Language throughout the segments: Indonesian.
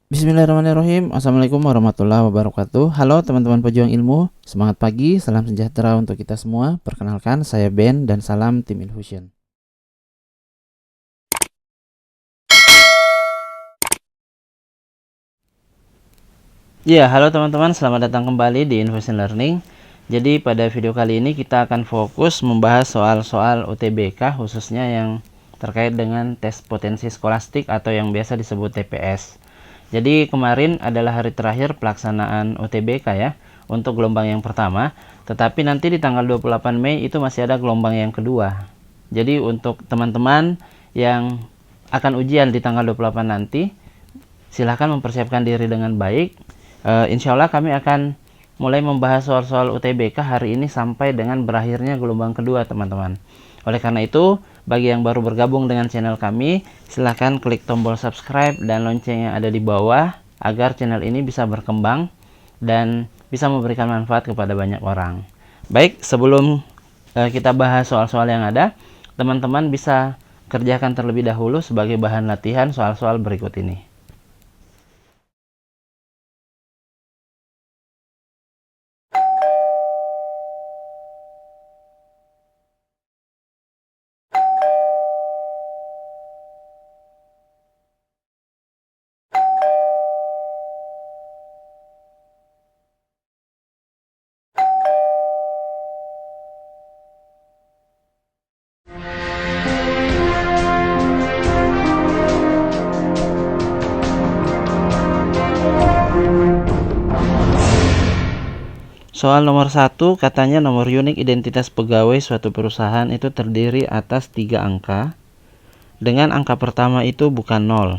Bismillahirrahmanirrahim. Assalamualaikum warahmatullahi wabarakatuh. Halo teman-teman pejuang ilmu, semangat pagi, salam sejahtera untuk kita semua. Perkenalkan, saya Ben dan salam tim Infusion. Ya, halo teman-teman, selamat datang kembali di Infusion Learning. Jadi pada video kali ini kita akan fokus membahas soal-soal UTBK, khususnya yang terkait dengan tes potensi skolastik atau yang biasa disebut TPS. Jadi kemarin adalah hari terakhir pelaksanaan UTBK ya, untuk gelombang yang pertama. Tetapi nanti di tanggal 28 Mei itu masih ada gelombang yang kedua. Jadi untuk teman-teman yang akan ujian di tanggal 28 nanti, silahkan mempersiapkan diri dengan baik. Insya Allah kami akan mulai membahas soal-soal UTBK hari ini sampai dengan berakhirnya gelombang kedua teman-teman. Oleh karena itu, bagi yang baru bergabung dengan channel kami, silahkan klik tombol subscribe dan lonceng yang ada di bawah agar channel ini bisa berkembang dan bisa memberikan manfaat kepada banyak orang. Baik, sebelum kita bahas soal-soal yang ada, teman-teman bisa kerjakan terlebih dahulu sebagai bahan latihan soal-soal berikut ini. Soal nomor 1 katanya nomor unik identitas pegawai suatu perusahaan itu terdiri atas 3 angka dengan angka pertama itu bukan 0.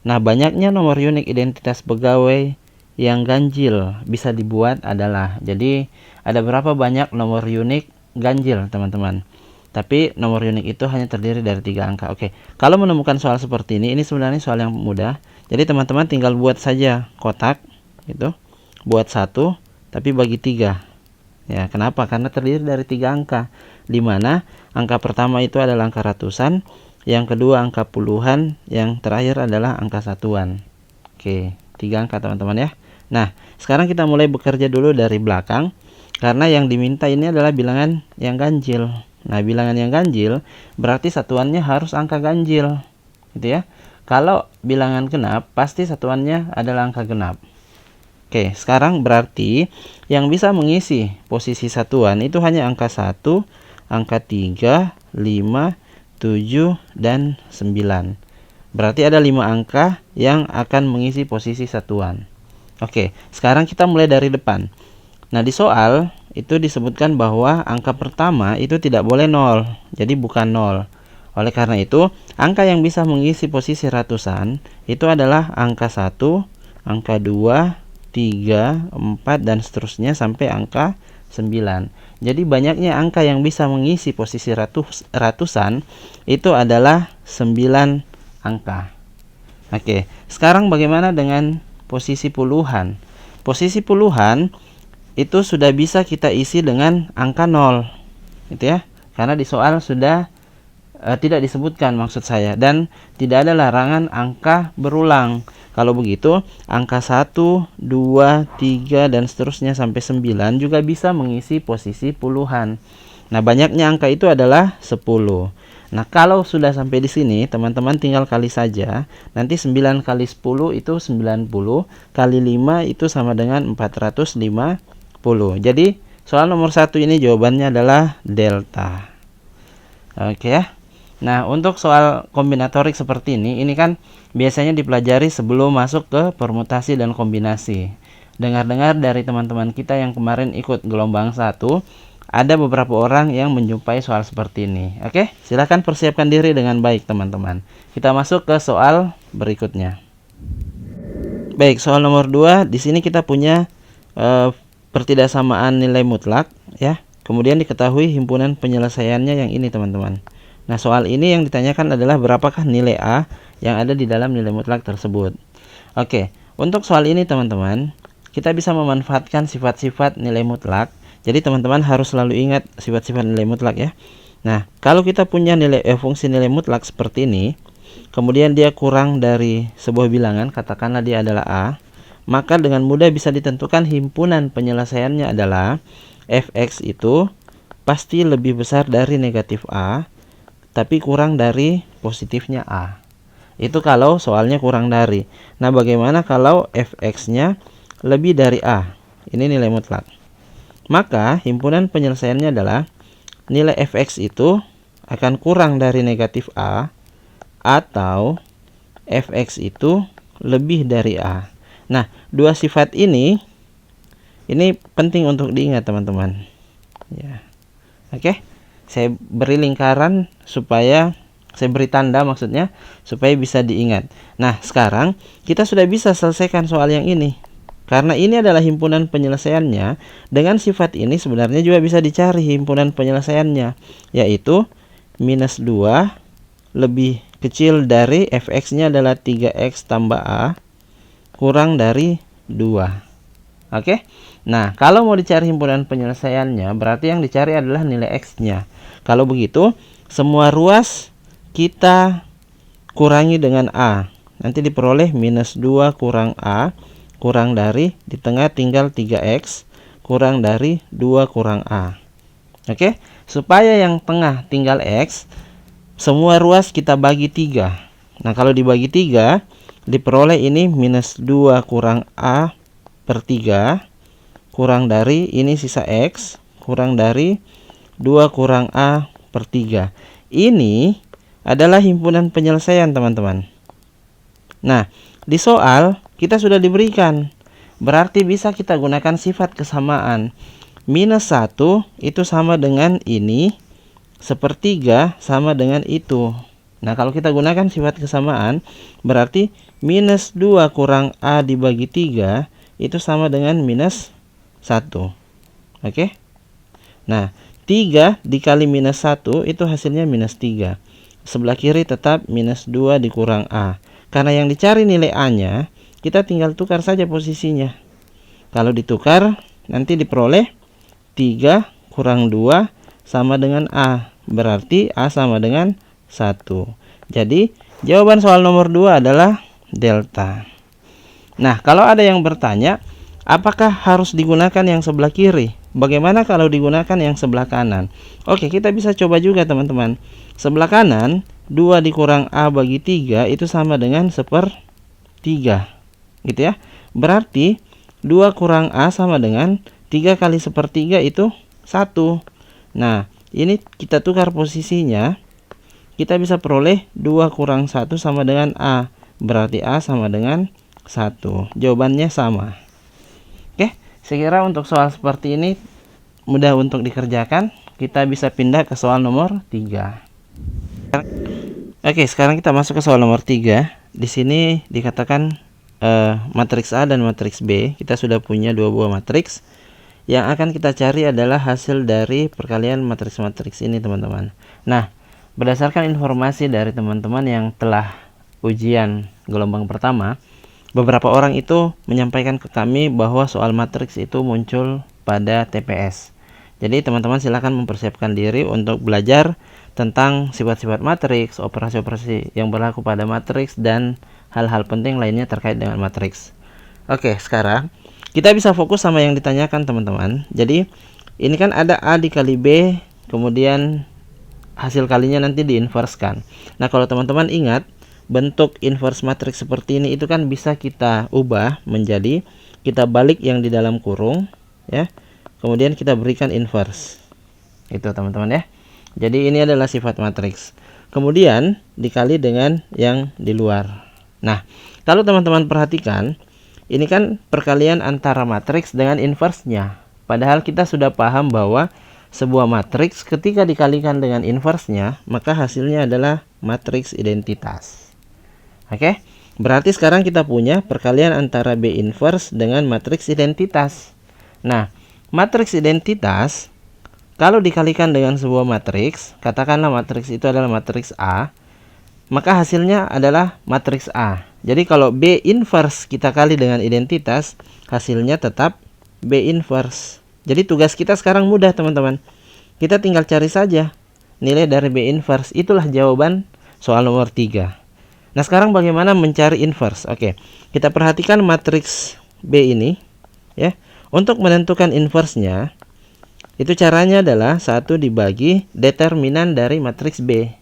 Nah, banyaknya nomor unik identitas pegawai yang ganjil bisa dibuat adalah, jadi ada berapa banyak nomor unik ganjil teman-teman. Tapi nomor unik itu hanya terdiri dari 3 angka. Oke, kalau menemukan soal seperti ini sebenarnya soal yang mudah. Jadi teman-teman tinggal buat saja kotak gitu. Buat 1 tapi bagi 3. Ya, kenapa? Karena terdiri dari 3 angka, di mana angka pertama itu adalah angka ratusan, yang kedua angka puluhan, yang terakhir adalah angka satuan. Oke, 3 angka teman-teman ya. Nah, sekarang kita mulai bekerja dulu dari belakang, karena yang diminta ini adalah bilangan yang ganjil. Nah, bilangan yang ganjil berarti satuannya harus angka ganjil, gitu ya. Kalau bilangan genap, pasti satuannya adalah angka genap. Oke, sekarang berarti yang bisa mengisi posisi satuan itu hanya angka 1, angka 3, 5, 7, dan 9. Berarti ada 5 angka yang akan mengisi posisi satuan. Oke, sekarang kita mulai dari depan. Nah, di soal itu disebutkan bahwa angka pertama itu tidak boleh 0, jadi bukan 0. Oleh karena itu, angka yang bisa mengisi posisi ratusan itu adalah angka 1, angka 2, 3, 4, dan seterusnya sampai angka 9. Jadi banyaknya angka yang bisa mengisi posisi ratusan itu adalah 9 angka. Oke, sekarang bagaimana dengan posisi puluhan? Posisi puluhan itu sudah bisa kita isi dengan angka 0. Gitu ya. Karena di soal sudah tidak disebutkan maksud saya, dan tidak ada larangan angka berulang. Kalau begitu, angka 1, 2, 3, dan seterusnya sampai 9 juga bisa mengisi posisi puluhan. Nah, banyaknya angka itu adalah 10. Nah, kalau sudah sampai di sini, teman-teman tinggal kali saja. Nanti 9 kali 10 itu 90, kali 5 itu sama dengan 450. Jadi, soal nomor 1 ini jawabannya adalah delta. Oke ya. Nah, untuk soal kombinatorik seperti ini kan biasanya dipelajari sebelum masuk ke permutasi dan kombinasi. Dengar-dengar dari teman-teman kita yang kemarin ikut gelombang 1, ada beberapa orang yang menjumpai soal seperti ini. Oke, silahkan persiapkan diri dengan baik teman-teman. Kita masuk ke soal berikutnya. Baik, soal nomor 2, di sini kita punya pertidaksamaan nilai mutlak ya. Kemudian diketahui himpunan penyelesaiannya yang ini teman-teman. Nah, soal ini yang ditanyakan adalah berapakah nilai A yang ada di dalam nilai mutlak tersebut. Oke, untuk soal ini teman-teman, kita bisa memanfaatkan sifat-sifat nilai mutlak. Jadi teman-teman harus selalu ingat sifat-sifat nilai mutlak ya. Nah, kalau kita punya fungsi nilai mutlak seperti ini, kemudian dia kurang dari sebuah bilangan, katakanlah dia adalah A, maka dengan mudah bisa ditentukan himpunan penyelesaiannya adalah fx itu pasti lebih besar dari negatif A, tapi kurang dari positifnya A. Itu kalau soalnya kurang dari. Nah, bagaimana kalau fx-nya lebih dari A? Ini nilai mutlak. Maka himpunan penyelesaiannya adalah nilai fx itu akan kurang dari negatif A atau fx itu lebih dari A. Nah, dua sifat ini penting untuk diingat, teman-teman. Ya. Oke. Saya beri lingkaran supaya saya beri tanda maksudnya supaya bisa diingat. Nah, sekarang kita sudah bisa selesaikan soal yang ini. Karena ini adalah himpunan penyelesaiannya, dengan sifat ini sebenarnya juga bisa dicari himpunan penyelesaiannya, yaitu minus 2 lebih kecil dari fx-nya adalah 3x tambah A kurang dari 2. Oke? Nah, kalau mau dicari himpunan penyelesaiannya, berarti yang dicari adalah nilai x-nya. Kalau begitu, semua ruas kita kurangi dengan A. Nanti diperoleh minus 2 kurang A kurang dari, di tengah tinggal 3x kurang dari 2 kurang A. Oke? Supaya yang tengah tinggal x, semua ruas kita bagi 3. Nah, kalau dibagi 3, diperoleh ini minus 2 kurang A per 3 kurang dari, ini sisa x kurang dari 2 kurang A per 3. Ini adalah himpunan penyelesaian, teman-teman. Nah, di soal kita sudah diberikan, berarti bisa kita gunakan sifat kesamaan. Minus 1 itu sama dengan ini, sepertiga sama dengan itu. Nah, kalau kita gunakan sifat kesamaan, berarti minus 2 kurang A dibagi 3 itu sama dengan minus 1. Oke? Nah, 3 dikali minus 1 itu hasilnya minus 3. Sebelah kiri tetap minus 2 dikurang A. Karena yang dicari nilai A-nya, kita tinggal tukar saja posisinya. Kalau ditukar, nanti diperoleh 3 kurang 2 sama dengan A. Berarti A sama dengan 1. Jadi, jawaban soal nomor 2 adalah delta. Nah, kalau ada yang bertanya, apakah harus digunakan yang sebelah kiri? Bagaimana kalau digunakan yang sebelah kanan? Oke, kita bisa coba juga, teman-teman. Sebelah kanan, 2 dikurang A bagi 3 itu sama dengan 1/3. Gitu ya. Berarti 2 kurang A sama dengan 3 kali 1/3 itu 1. Nah, ini kita tukar posisinya. Kita bisa peroleh 2 kurang 1 sama dengan A. Berarti A sama dengan 1. Jawabannya sama. Oke, saya kira untuk soal seperti ini mudah untuk dikerjakan. Kita bisa pindah ke soal nomor 3. Oke, sekarang kita masuk ke soal nomor 3. Di sini dikatakan matriks A dan matriks B. Kita sudah punya dua buah matriks. Yang akan kita cari adalah hasil dari perkalian matriks-matriks ini, teman-teman. Nah, berdasarkan informasi dari teman-teman yang telah ujian gelombang pertama, beberapa orang itu menyampaikan ke kami bahwa soal matriks itu muncul pada TPS. Jadi teman-teman silakan mempersiapkan diri untuk belajar tentang sifat-sifat matriks, operasi-operasi yang berlaku pada matriks, dan hal-hal penting lainnya terkait dengan matriks. Oke, sekarang kita bisa fokus sama yang ditanyakan, teman-teman. Jadi ini kan ada A dikali B, kemudian hasil kalinya nanti diinverskan. Nah, kalau teman-teman ingat, bentuk inverse matriks seperti ini itu kan bisa kita ubah menjadi, kita balik yang di dalam kurung ya, kemudian kita berikan inverse. Itu, teman-teman ya. Jadi ini adalah sifat matriks. Kemudian dikali dengan yang di luar. Nah, kalau teman-teman perhatikan, ini kan perkalian antara matriks dengan inverse-nya. Padahal kita sudah paham bahwa sebuah matriks ketika dikalikan dengan inverse-nya, maka hasilnya adalah matriks identitas. Oke, berarti sekarang kita punya perkalian antara B inverse dengan matriks identitas. Nah, matriks identitas kalau dikalikan dengan sebuah matriks, katakanlah matriks itu adalah matriks A, maka hasilnya adalah matriks A. Jadi kalau B inverse kita kali dengan identitas, hasilnya tetap B inverse. Jadi tugas kita sekarang mudah, teman-teman. Kita tinggal cari saja nilai dari B inverse. Itulah jawaban soal nomor 3. Nah, sekarang bagaimana mencari inverse? Oke, kita perhatikan matriks B ini ya. Untuk menentukan inverse-nya, itu caranya adalah 1 dibagi determinan dari matriks B.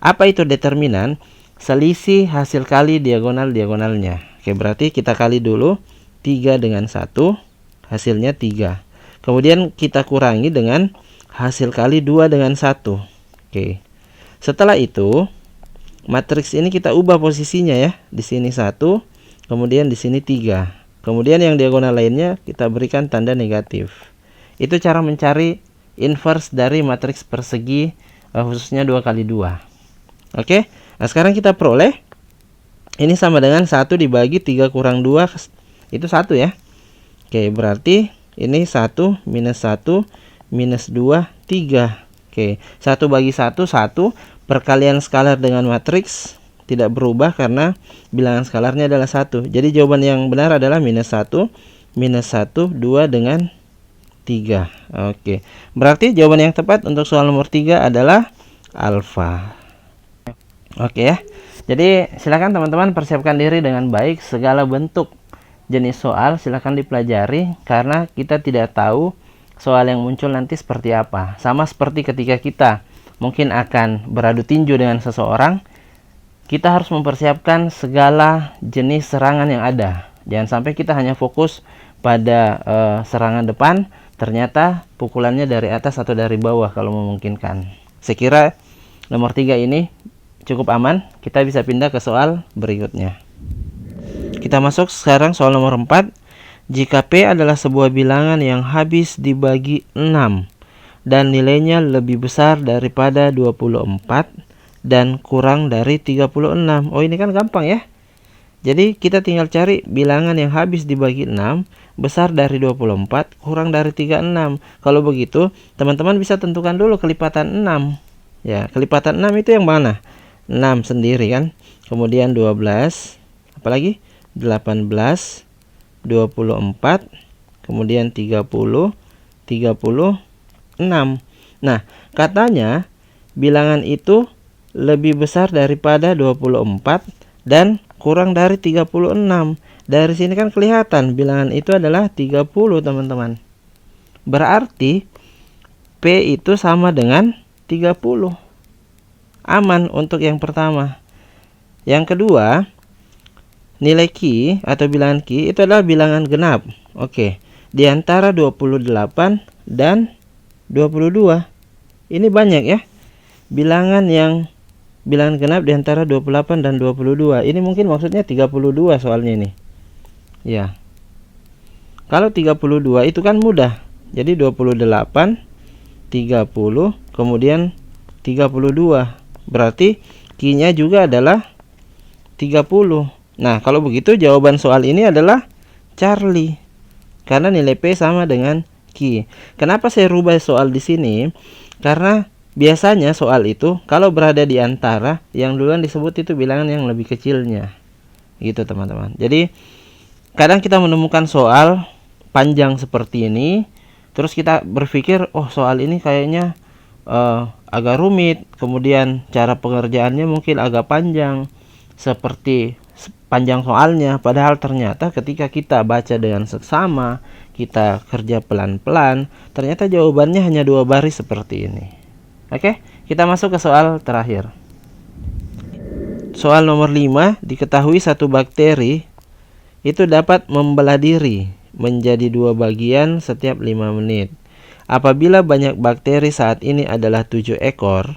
Apa itu determinan? Selisih hasil kali diagonal-diagonalnya. Oke, berarti kita kali dulu 3 dengan 1, hasilnya 3. Kemudian kita kurangi dengan hasil kali 2 dengan 1. Oke. Setelah itu, matriks ini kita ubah posisinya ya. Di sini 1, kemudian di sini 3. Kemudian yang diagonal lainnya kita berikan tanda negatif. Itu cara mencari inverse dari matriks persegi khususnya 2 kali 2. Oke. Nah, sekarang kita peroleh ini sama dengan 1 dibagi 3 kurang 2 itu 1 ya. Oke, berarti ini 1 minus 1 minus 2 3. Oke, 1 bagi 1 1. Perkalian skalar dengan matriks tidak berubah karena bilangan skalarnya adalah 1. Jadi jawaban yang benar adalah minus 1 minus 1 2 dengan 3. Oke. Berarti jawaban yang tepat untuk soal nomor 3 adalah alfa. Oke ya. Jadi silakan teman-teman persiapkan diri dengan baik. Segala bentuk jenis soal silakan dipelajari karena kita tidak tahu soal yang muncul nanti seperti apa. Sama seperti ketika kita mungkin akan beradu tinju dengan seseorang, kita harus mempersiapkan segala jenis serangan yang ada. Jangan sampai kita hanya fokus pada serangan depan, ternyata pukulannya dari atas atau dari bawah kalau memungkinkan. Saya kira nomor 3 ini cukup aman. Kita bisa pindah ke soal berikutnya. Kita masuk sekarang soal nomor 4. Jika P adalah sebuah bilangan yang habis dibagi 6 dan nilainya lebih besar daripada 24 dan kurang dari 36. Oh, ini kan gampang ya. Jadi kita tinggal cari bilangan yang habis dibagi 6 besar dari 24 kurang dari 36. Kalau begitu teman-teman bisa tentukan dulu kelipatan 6. Ya, kelipatan 6 itu yang mana? 6 sendiri kan. Kemudian 12, apalagi 18, 24, kemudian 30, 36. Nah, katanya bilangan itu lebih besar daripada 24 dan kurang dari 36. Dari sini kan kelihatan bilangan itu adalah 30, teman-teman. Berarti P itu sama dengan 30. Aman untuk yang pertama. Yang kedua, nilai Q atau bilangan Q itu adalah bilangan genap. Oke, di antara 28 dan 22. Ini banyak ya. Bilangan genap di antara 28 dan 22. Ini mungkin maksudnya 32 soalnya ini. Ya. Kalau 32 itu kan mudah. Jadi 28, 30, kemudian 32. Berarti Q-nya juga adalah 30. Nah, kalau begitu jawaban soal ini adalah Charlie. Karena nilai P sama dengan Q. Kenapa saya rubah soal di sini? Karena biasanya soal itu kalau berada di antara, yang duluan disebut itu bilangan yang lebih kecilnya. Gitu, teman-teman. Jadi, kadang kita menemukan soal panjang seperti ini, terus kita berpikir, oh soal ini kayaknya agak rumit, kemudian cara pengerjaannya mungkin agak panjang, seperti panjang soalnya. Padahal ternyata ketika kita baca dengan seksama, kita kerja pelan-pelan, ternyata jawabannya hanya 2 baris seperti ini. Oke, kita masuk ke soal terakhir. Soal nomor 5, diketahui satu bakteri itu dapat membelah diri menjadi 2 bagian setiap 5 menit. Apabila banyak bakteri saat ini adalah 7 ekor,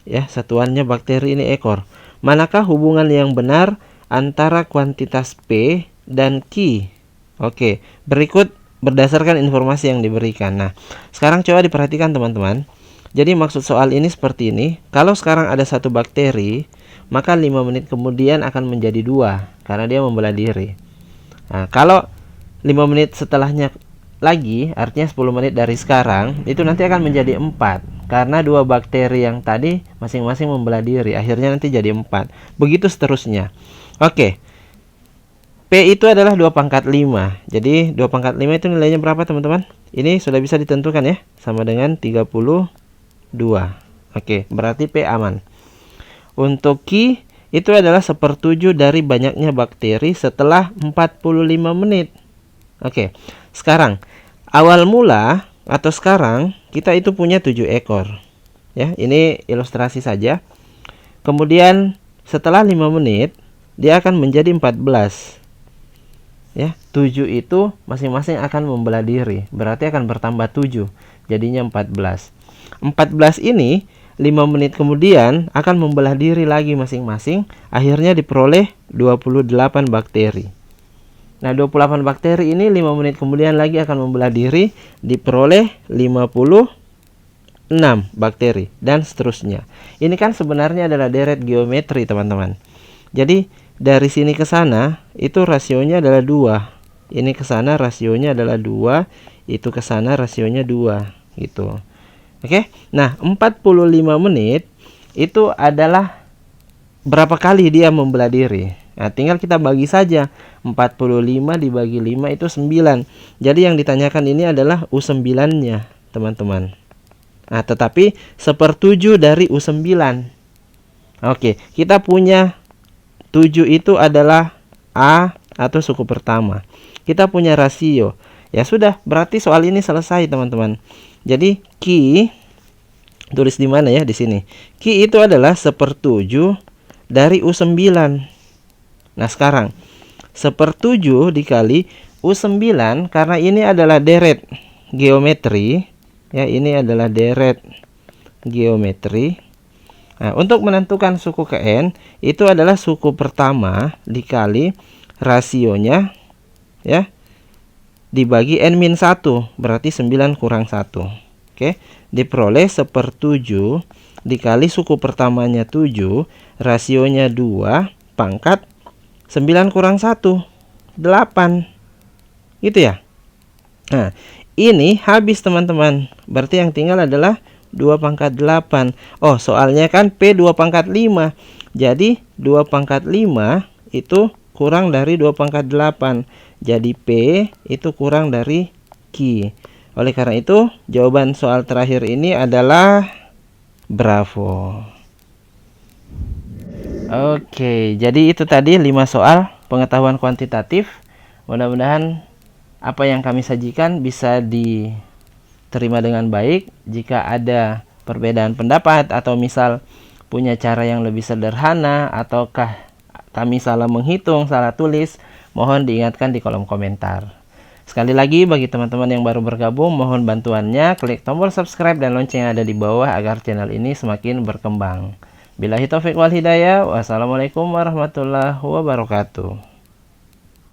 ya, satuannya bakteri ini ekor, manakah hubungan yang benar antara kuantitas P dan Q? Oke, berikut berdasarkan informasi yang diberikan. Nah, sekarang coba diperhatikan teman-teman. Jadi maksud soal ini seperti ini. Kalau sekarang ada satu bakteri, maka 5 menit kemudian akan menjadi 2 karena dia membelah diri. Nah, kalau 5 menit setelahnya lagi, artinya 10 menit dari sekarang, itu nanti akan menjadi 4 karena 2 bakteri yang tadi masing-masing membelah diri. Akhirnya nanti jadi 4. Begitu seterusnya. Oke. P itu adalah 2 pangkat 5. Jadi 2 pangkat 5 itu nilainya berapa, teman-teman? Ini sudah bisa ditentukan ya. Sama dengan 32. Oke, berarti P aman. Untuk Q itu adalah 1/7 dari banyaknya bakteri setelah 45 menit. Oke, sekarang awal mula atau sekarang kita itu punya 7 ekor. Ya, ini ilustrasi saja. Kemudian setelah 5 menit dia akan menjadi 14. Ya, 7 itu masing-masing akan membelah diri. Berarti akan bertambah 7, jadinya 14. 14 ini 5 menit kemudian akan membelah diri lagi masing-masing, akhirnya diperoleh 28 bakteri. Nah, 28 bakteri ini 5 menit kemudian lagi akan membelah diri, diperoleh 56 bakteri, dan seterusnya. Ini kan sebenarnya adalah deret geometri, teman-teman. Jadi, dari sini ke sana, itu rasionya adalah 2. Ini ke sana rasionya adalah 2, itu ke sana rasionya 2, gitu. Oke, nah 45 menit itu adalah berapa kali dia membelah diri. Nah, tinggal kita bagi saja. 45 dibagi 5 itu 9. Jadi yang ditanyakan ini adalah U9-nya, teman-teman. Nah, tetapi 1/7 dari U9. Oke, kita punya 7 itu adalah A atau suku pertama. Kita punya rasio. Ya sudah, berarti soal ini selesai, teman-teman. Jadi Q, tulis di mana ya? Di sini. Q itu adalah 1/7 dari U9. Nah, sekarang 1/7 dikali U9, karena ini adalah deret geometri. Ya, ini adalah deret geometri. Nah, untuk menentukan suku Kn, itu adalah suku pertama dikali rasionya, ya, dibagi N-1, berarti 9 kurang 1. Oke, diperoleh 1/7 dikali suku pertamanya 7, rasionya 2, pangkat 9 kurang 1, 8. Gitu ya. Nah, ini habis, teman-teman. Berarti yang tinggal adalah 2 pangkat 8. Oh, soalnya kan P 2 pangkat 5. Jadi 2 pangkat 5 itu kurang dari 2 pangkat 8. Jadi P itu kurang dari Q. Oleh karena itu, jawaban soal terakhir ini adalah bravo. Oke, jadi itu tadi 5 soal pengetahuan kuantitatif. Mudah-mudahan apa yang kami sajikan bisa diterima dengan baik. Jika ada perbedaan pendapat atau misal punya cara yang lebih sederhana ataukah kami salah menghitung, salah tulis, mohon diingatkan di kolom komentar. Sekali lagi, bagi teman-teman yang baru bergabung, mohon bantuannya klik tombol subscribe dan lonceng yang ada di bawah agar channel ini semakin berkembang. Billahi taufiq wal hidayah. Wassalamualaikum warahmatullahi wabarakatuh.